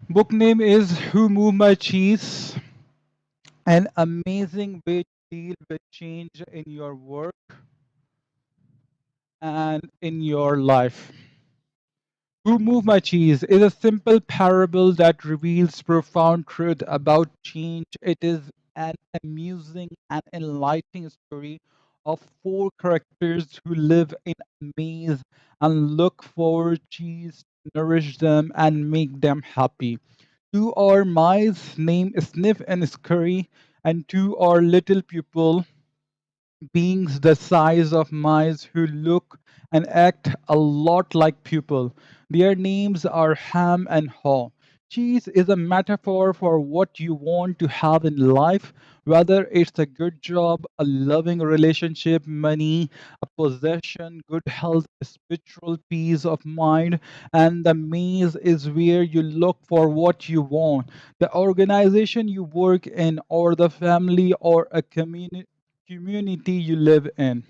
Book name is Who Moved My Cheese? An amazing way to deal with change in your work and in your life. Who Moved My Cheese is a simple parable that reveals profound truth about change. It is an amusing and enlightening story of four characters who live in a maze and look for cheese to nourish them and make them happy. Two are mice named Sniff and Scurry, and two are little people beings the size of mice who look and act a lot like people. Their names are Ham and Haw. Cheese is a metaphor for what you want to have in life, whether it's a good job, a loving relationship, money, a possession, good health, a spiritual peace of mind, and the maze is where you look for what you want. The organization you work in, or the family or a community you live in.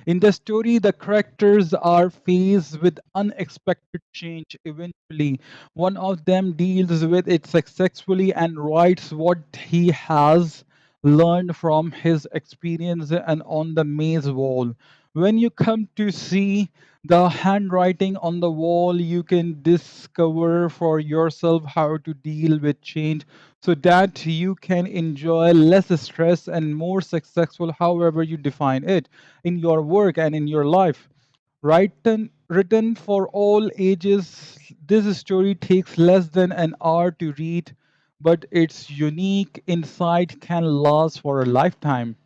In the story, the characters are faced with unexpected change eventually. One of them deals with it successfully and writes what he has learned from his experience and on the maze wall. When you come to see the handwriting on the wall, you can discover for yourself how to deal with change so that you can enjoy less stress and more successful, however you define it, in your work and in your life. Written for all ages, this story takes less than an hour to read, but its unique insight can last for a lifetime.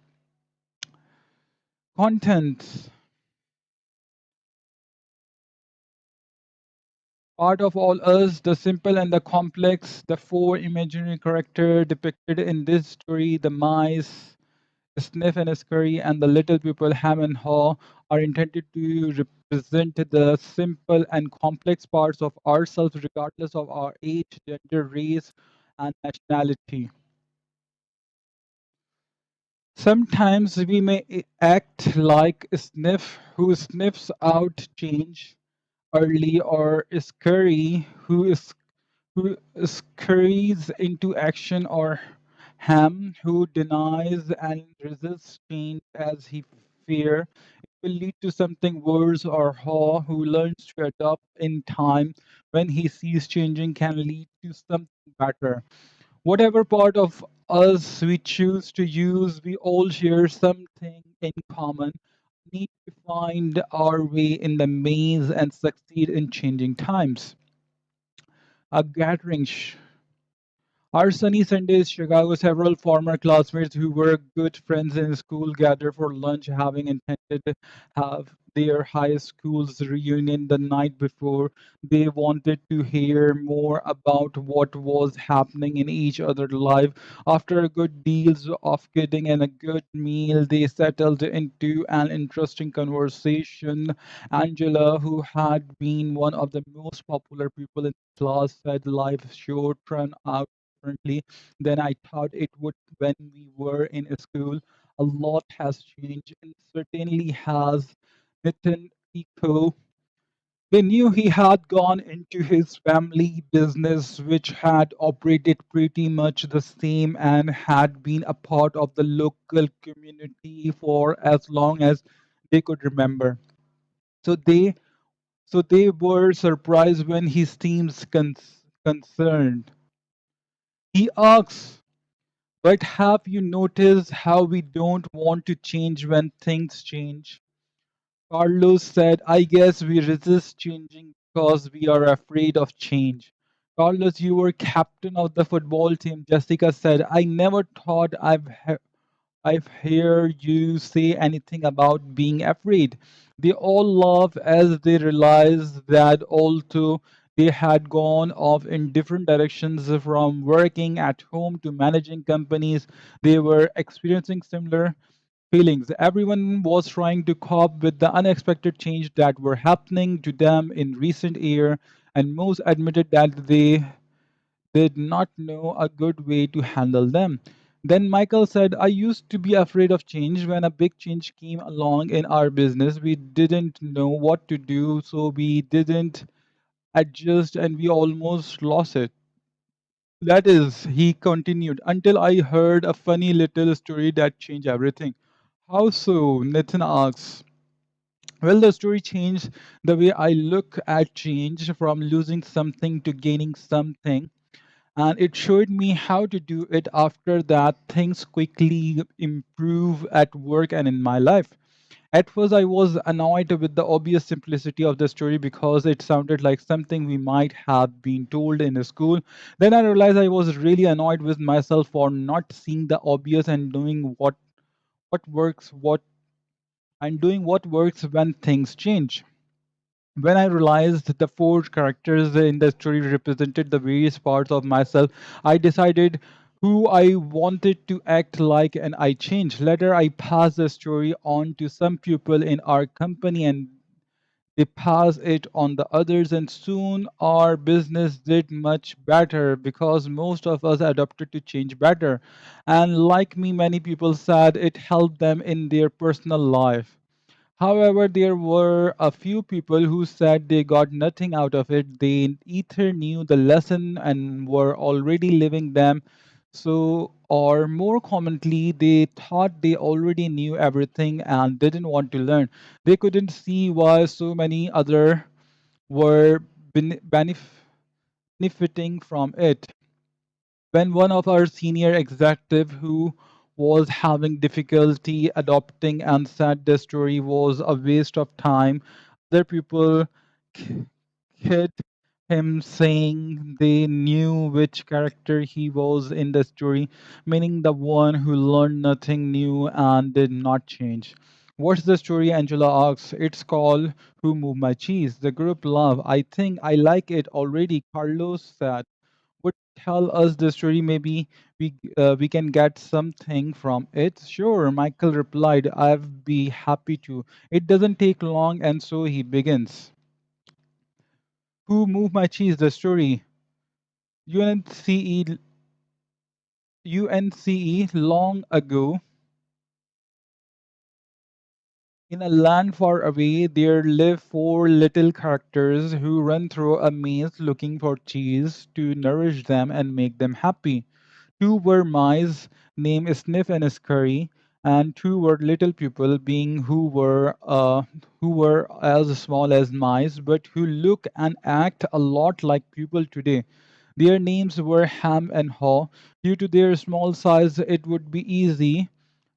Content. Part of all us, the simple and the complex, the four imaginary characters depicted in this story, the mice, Sniff and Scurry, and the little people Ham and Haw, are intended to represent the simple and complex parts of ourselves, regardless of our age, gender, race, and nationality. Sometimes we may act like Sniff, who sniffs out change early, or Scurry, who scurries into action, or Ham, who denies and resists change as he fear will lead to something worse, or Haw, who learns to adapt in time when he sees changing, can lead to something better. Whatever part of us we choose to use, we all share something in common. We need to find our way in the maze and succeed in changing times. A gathering. Our sunny Sundays, Chicago, several former classmates who were good friends in school gathered for lunch, having intended to have their high school's reunion the night before. They wanted to hear more about what was happening in each other's life. After a good deals of kidding and a good meal, they settled into an interesting conversation. Angela, who had been one of the most popular people in class, said life sure turned out differently than I thought it would when we were in school. A lot has changed and certainly has. Nitin echo. They knew he had gone into his family business, which had operated pretty much the same and had been a part of the local community for as long as they could remember. So they so they were surprised when he seems concerned. He asks, but have you noticed how we don't want to change when things change? Carlos said, I guess we resist changing because we are afraid of change. Carlos, you were captain of the football team. Jessica said, I never thought I've heard you say anything about being afraid. They all laughed as they realized that although they had gone off in different directions from working at home to managing companies, they were experiencing similar feelings. Everyone was trying to cope with the unexpected change that were happening to them in recent year, and most admitted that they did not know a good way to handle them. Then Michael said, I used to be afraid of change. When a big change came along in our business, we didn't know what to do, so we didn't. adjust, and we almost lost it. That is, he continued, until I heard a funny little story that changed everything. How so? Nathan asks. Well, the story changed the way I look at change, from losing something to gaining something. And it showed me how to do it. After that, things quickly improve at work and in my life. At first, I was annoyed with the obvious simplicity of the story because it sounded like something we might have been told in a school. Then I realized I was really annoyed with myself for not seeing the obvious and doing what works, what and doing what works when things change. When I realized that the four characters in the story represented the various parts of myself, I decided who I wanted to act like, and I changed. Later, I passed the story on to some people in our company, and they passed it on the others, and soon our business did much better because most of us adopted to change better. And like me, many people said it helped them in their personal life. However, there were a few people who said they got nothing out of it. They either knew the lesson and were already living them, so, or more commonly, they thought they already knew everything and didn't want to learn. They couldn't see why so many other were benefiting from it. When one of our senior executive who was having difficulty adopting and said the story was a waste of time, other people hit him, saying they knew which character he was in the story, meaning the one who learned nothing new and did not change. What's the story? Angela asks. It's called Who Moved My Cheese? The group laughed. I think I like it already, Carlos said. Would tell us the story, maybe we can get something from it. Sure, Michael replied. I'd be happy to. It doesn't take long, and so he begins. Who moved my cheese? The story. UNCE UNCE long ago, in a land far away, there live four little characters who run through a maze looking for cheese to nourish them and make them happy. Two were mice named Sniff and Scurry, and two were little people, being who were as small as mice, but who look and act a lot like people today. Their names were Ham and Haw. Due to their small size, it would be easy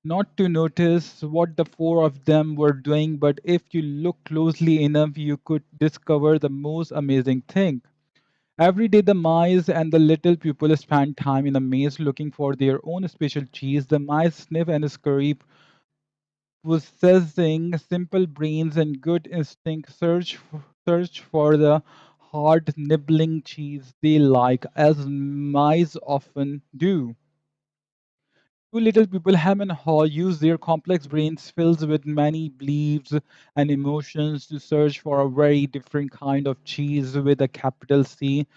not to notice what the four of them were doing, but if you look closely enough, you could discover the most amazing thing. Every day, the mice and the little people spend time in the maze looking for their own special cheese. The mice sniff and scurry, possessing simple brains and good instinct, search for the hard nibbling cheese they like, as mice often do. Two little people, Ham and Haw, use their complex brains filled with many beliefs and emotions to search for a very different kind of cheese with a capital C,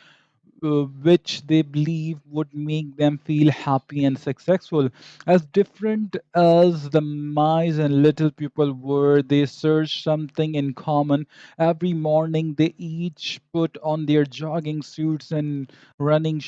which they believe would make them feel happy and successful. As different as the mice and little people were, they searched something in common. Every morning, they each put on their running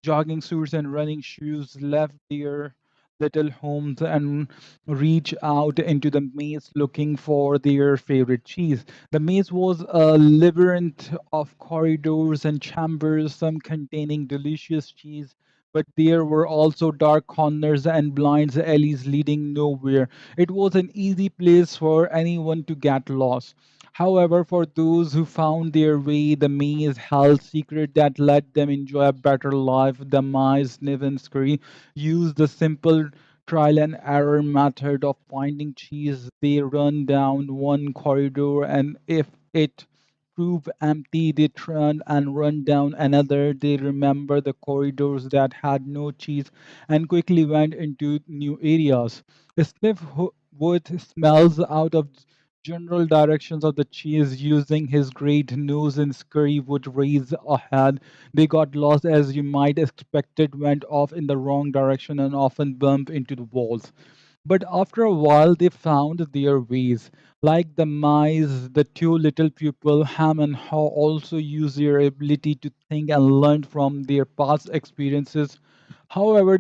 jogging suits and running shoes, left their little homes and reach out into the maze looking for their favorite cheese. The maze was a labyrinth of corridors and chambers, some containing delicious cheese. But there were also dark corners and blind alleys leading nowhere. It was an easy place for anyone to get lost. However, for those who found their way, the maze held secret that let them enjoy a better life. The mice, Niv and Scurry, used the simple trial and error method of finding cheese. They run down one corridor, and if it proved empty, they turn and run down another. They remember the corridors that had no cheese and quickly went into new areas. Sniff would smells out of general directions of the cheese. Using his great nose, and Scurry would race ahead. They got lost, as you might expected, went off in the wrong direction and often bumped into the walls. But after a while, they found their ways. Like the mice, the two little pupil, Ham and Haw, also use their ability to think and learn from their past experiences. However,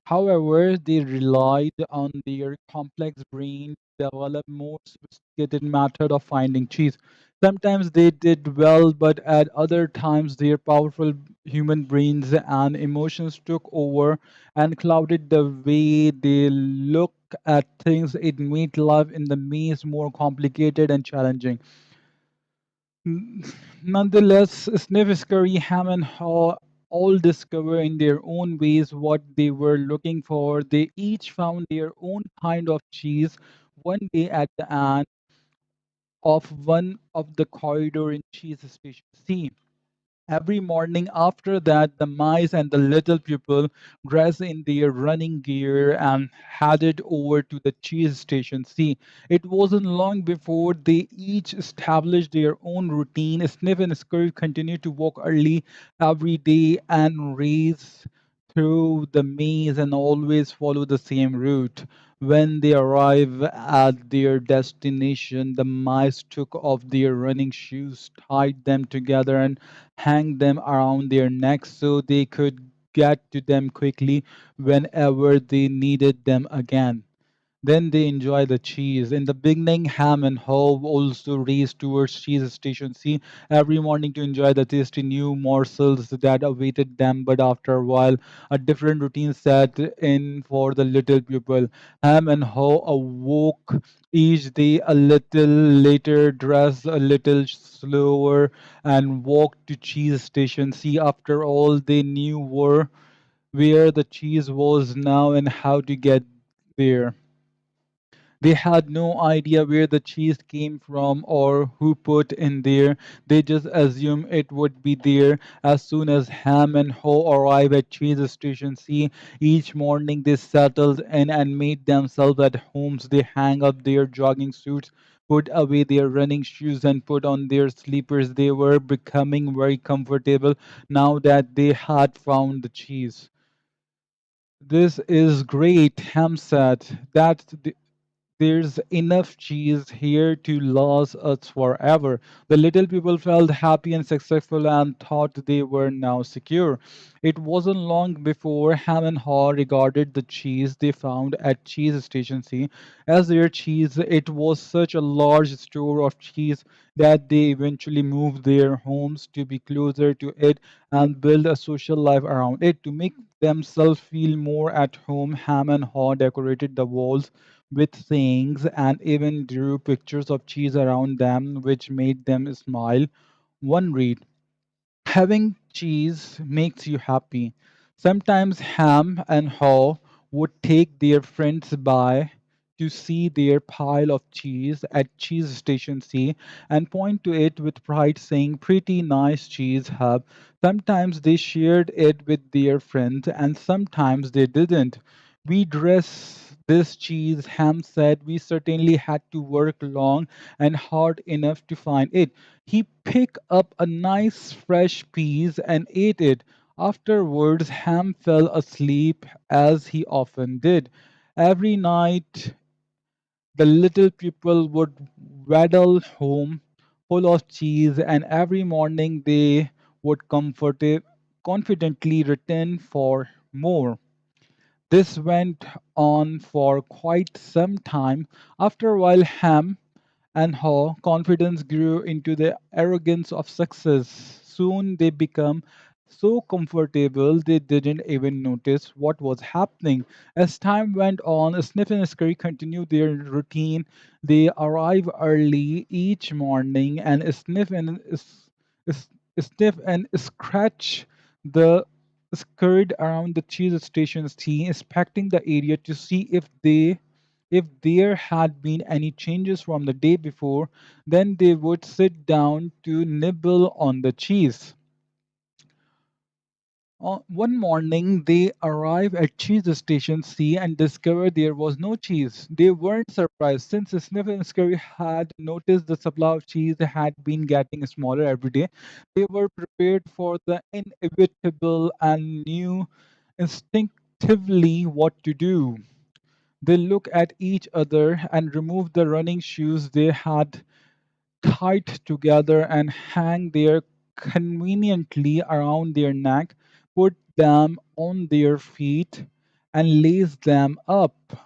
However, they relied on their complex brain to develop more sophisticated method of finding cheese. Sometimes they did well, but at other times their powerful human brains and emotions took over and clouded the way they look at things. It made life in the maze more complicated and challenging. N- Nonetheless, Sniff, Scurry, Ham, and Haw all discover in their own ways what they were looking for. They each found their own kind of cheese one day at the end of one of the corridor in Cheese Station C. Every morning after that, the mice and the little people dressed in their running gear and headed over to the cheese station. See, it wasn't long before they each established their own routine. Sniff and Scurry continued to walk early every day and race through the maze and always follow the same route. When they arrive at their destination, the mice took off their running shoes, tied them together, and hang them around their necks so they could get to them quickly whenever they needed them again. Then they enjoy the cheese. In the beginning, Ham and Haw also raced towards Cheese Station C every morning to enjoy the tasty new morsels that awaited them. But after a while, a different routine set in for the little pupil. Ham and Haw awoke each day a little later, dressed a little slower, and walked to Cheese Station C. After all, they knew where the cheese was now and how to get there. They had no idea where the cheese came from or who put in there. They just assumed it would be there. As soon as Ham and Ho arrived at cheese station C, each morning they settled in and made themselves at homes. They hang up their jogging suits, put away their running shoes, and put on their sleepers. They were becoming very comfortable now that they had found the cheese. This is great, Ham said. There's enough cheese here to last us forever. The little people felt happy and successful and thought they were now secure. It wasn't long before Ham and Haw regarded the cheese they found at Cheese Station C as their cheese. It was such a large store of cheese that they eventually moved their homes to be closer to it and build a social life around it. To make themselves feel more at home, Ham and Haw decorated the walls with sayings and even drew pictures of cheese around them, which made them smile. One read, having cheese makes you happy. Sometimes Ham and Haw would take their friends by to see their pile of cheese at Cheese Station C and point to it with pride, saying, "Pretty nice cheese, Hub." Sometimes they shared it with their friends, and sometimes they didn't. We dress this cheese, Ham said. We certainly had to work long and hard enough to find it. He picked up a nice fresh piece and ate it. Afterwards, Ham fell asleep as he often did. Every night, the little people would waddle home full of cheese, and every morning they would confidently return for more. This went on for quite some time. After a while, Ham and her confidence grew into the arrogance of success. Soon they became so comfortable they didn't even notice what was happening. As time went on, Sniff and Scurry continued their routine. They arrive early each morning and s- sniff and scratch the scurried around the cheese station's tea, inspecting the area to see if there had been any changes from the day before. Then they would sit down to nibble on the cheese. One morning, they arrived at Cheese Station C and discovered there was no cheese. They weren't surprised since Sniff and Scurry had noticed the supply of cheese had been getting smaller every day. They were prepared for the inevitable and knew instinctively what to do. They look at each other and remove the running shoes they had tied together and hang there conveniently around their neck, put them on their feet, and lace them up.